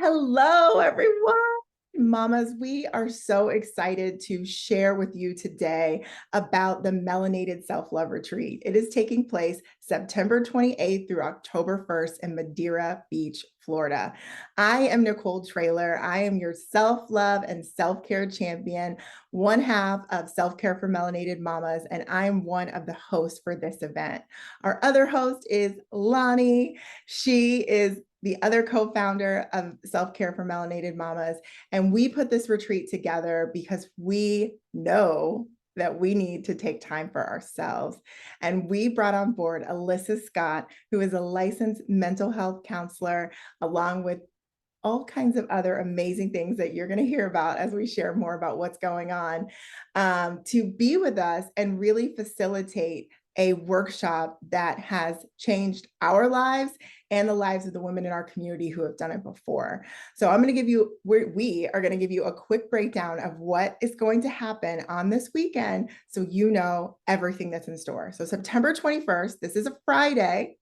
Hello, everyone. Mamas, we are so excited to share with you today about the Melanated Self-Love Retreat. It is taking place September 28th through October 1st in Madeira Beach, Florida. I am Nicole Traylor. I am your self-love and self-care champion, one half of Self-Care for Melanated Mamas, and I'm one of the hosts for this event. Our other host is Lonnie. She is the other co-founder of Self-Care for Melanated Mamas. And we put this retreat together because we know that we need to take time for ourselves. And we brought on board Alyssa Scott, who is a licensed mental health counselor, along with all kinds of other amazing things that you're going to hear about as we share more about what's going on, to be with us and really facilitate a workshop that has changed our lives and the lives of the women in our community who have done it before. So I'm going to give you, we are going to give you a quick breakdown of what is going to happen on this weekend so you know everything that's in store. So September 21st, this is a Friday.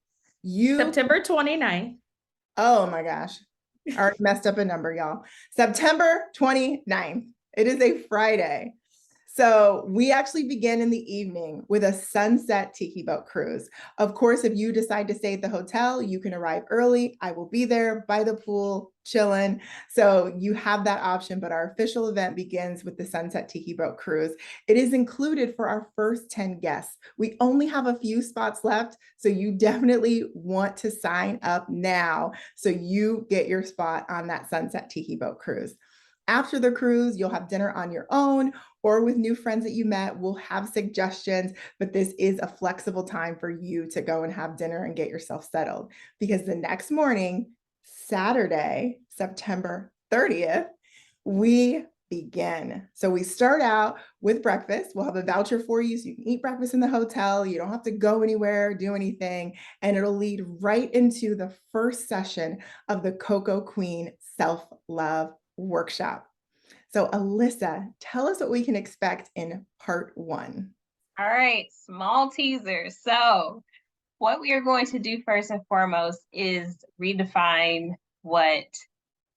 September 29th. Oh my gosh. I already messed up a number, y'all. September 29th. It is a Friday. So we actually begin in the evening with a sunset tiki boat cruise. Of course, if you decide to stay at the hotel, you can arrive early. I will be there by the pool, chilling. So you have that option, but our official event begins with the sunset tiki boat cruise. It is included for our first 10 guests. We only have a few spots left, so you definitely want to sign up now so you get your spot on that sunset tiki boat cruise. After the cruise, you'll have dinner on your own or with new friends that you met. We'll have suggestions, but this is a flexible time for you to go and have dinner and get yourself settled, because the next morning, Saturday, September 30th, we begin. So we start out with breakfast. We'll have a voucher for you so you can eat breakfast in the hotel. You don't have to go anywhere, do anything. And it'll lead right into the first session of the Coco Queen Self-Love Workshop. So Alyssa, tell us what we can expect in part one. All right, small teaser. So what we are going to do first and foremost is redefine what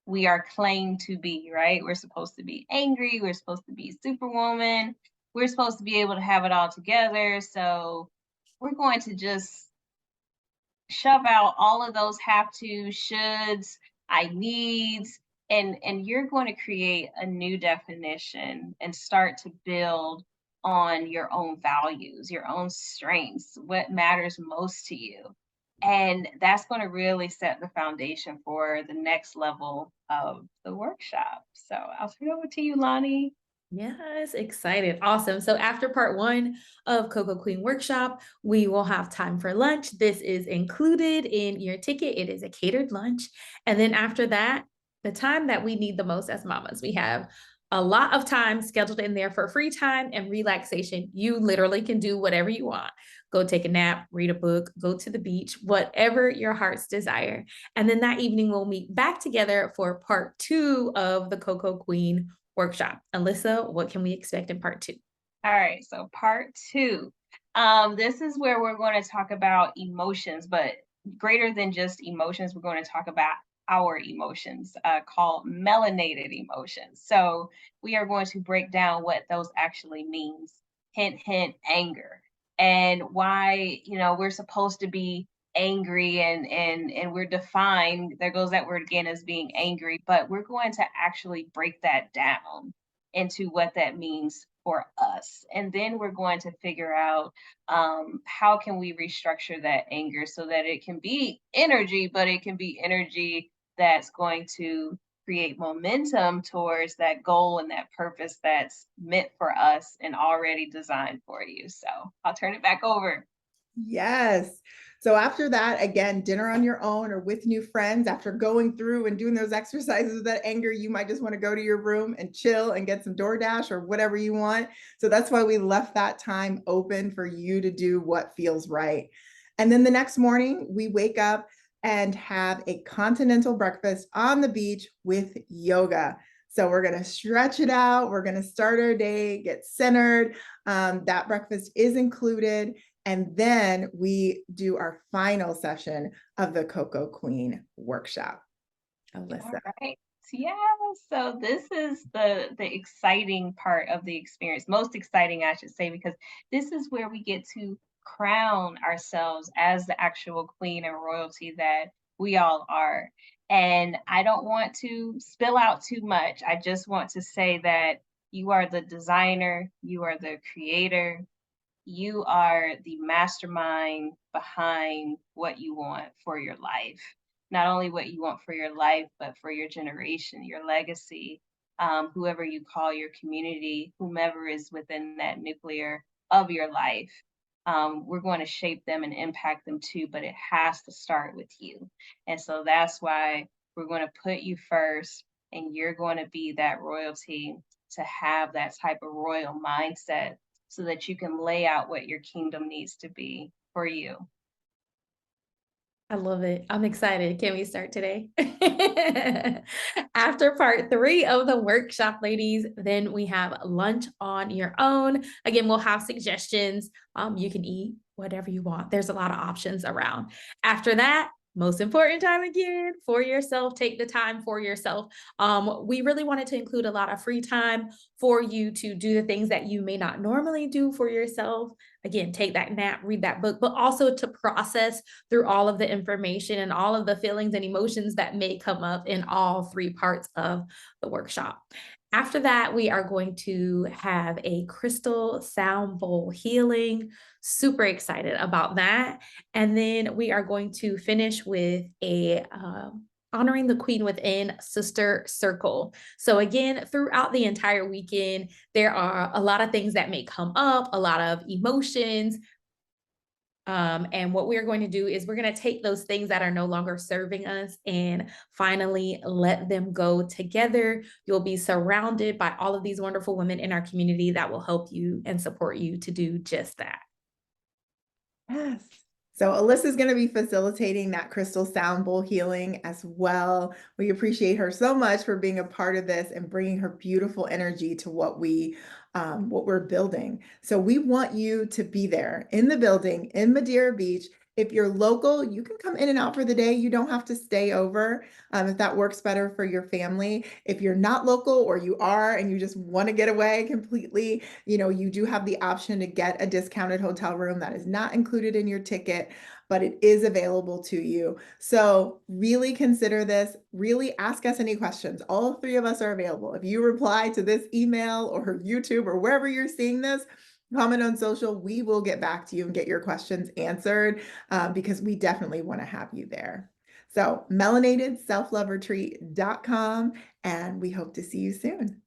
we are claimed to be, right? We're supposed to be angry. We're supposed to be superwoman. We're supposed to be able to have it all together. So we're going to just shove out all of those have to, shoulds, I needs, and you're going to create a new definition and start to build on your own values, your own strengths, what matters most to you. And that's going to really set the foundation for the next level of the workshop. So I'll turn it over to you, Lonnie. Yes, excited. Awesome. So after part one of Coco Queen Workshop, we will have time for lunch. This is included in your ticket. It is a catered lunch. And then after that, the time that we need the most as mamas, we have a lot of time scheduled in there for free time and relaxation. You literally can do whatever you want. Go take a nap, read a book, go to the beach, whatever your heart's desire. And then that evening, we'll meet back together for part two of the Coco Queen Workshop. Alyssa, what can we expect in part two? All right, so part two. This is where we're going to talk about emotions, but greater than just emotions, we're going to talk about our emotions, called melanated emotions. So we are going to break down what those actually means. Hint, hint, anger, and why we're supposed to be angry, and we're defined. There goes that word again, as being angry, but we're going to actually break that down into what that means for us. And then we're going to figure out how can we restructure that anger so that it can be energy, but it can be energy that's going to create momentum towards that goal and that purpose that's meant for us and already designed for you. So I'll turn it back over. Yes. So after that, again, dinner on your own or with new friends. After going through and doing those exercises with that anger, you might just want to go to your room and chill and get some DoorDash or whatever you want. So that's why we left that time open for you to do what feels right. And then the next morning, we wake up and have a continental breakfast on the beach with yoga. So we're going to stretch it out. We're going to start our day, get centered. That breakfast is included. And then we do our final session of the Coco Queen Workshop. Alyssa. All right. Yeah, so this is the exciting part of the experience. Most exciting, I should say, because this is where we get to crown ourselves as the actual queen and royalty that we all are. And I don't want to spill out too much. I just want to say that you are the designer, you are the creator, you are the mastermind behind what you want for your life. Not only what you want for your life, but for your generation, your legacy, whoever you call your community, whomever is within that nuclear of your life. We're going to shape them and impact them too, but it has to start with you. And so that's why we're going to put you first, and you're going to be that royalty to have that type of royal mindset so that you can lay out what your kingdom needs to be for you. I love it. I'm excited. Can we start today? After part 3 of the workshop, ladies, then we have lunch on your own. Again, we'll have suggestions. You can eat whatever you want. There's a lot of options around. After that, most important time again, for yourself, take the time for yourself. We really wanted to include a lot of free time for you to do the things that you may not normally do for yourself. Again, take that nap, read that book, but also to process through all of the information and all of the feelings and emotions that may come up in all 3 parts of the workshop. After that, we are going to have a crystal sound bowl healing. Super excited about that. And then we are going to finish with a honoring the queen within sister circle. So again, throughout the entire weekend, there are a lot of things that may come up, a lot of emotions. And what we're going to do is we're going to take those things that are no longer serving us and finally let them go together. You'll be surrounded by all of these wonderful women in our community that will help you and support you to do just that. Yes. So Alyssa's going to be facilitating that crystal sound bowl healing as well. We appreciate her so much for being a part of this and bringing her beautiful energy to what we're building. So we want you to be there in the building in Madeira Beach. If you're local, you can come in and out for the day. You don't have to stay over if that works better for your family. If you're not local or you are and you just want to get away completely, you do have the option to get a discounted hotel room that is not included in your ticket, but it is available to you. So really consider this. Really ask us any questions. All 3 of us are available. If you reply to this email or YouTube or wherever you're seeing this, comment on social, we will get back to you and get your questions answered because we definitely want to have you there. So melanatedselfloveretreat.com, and we hope to see you soon.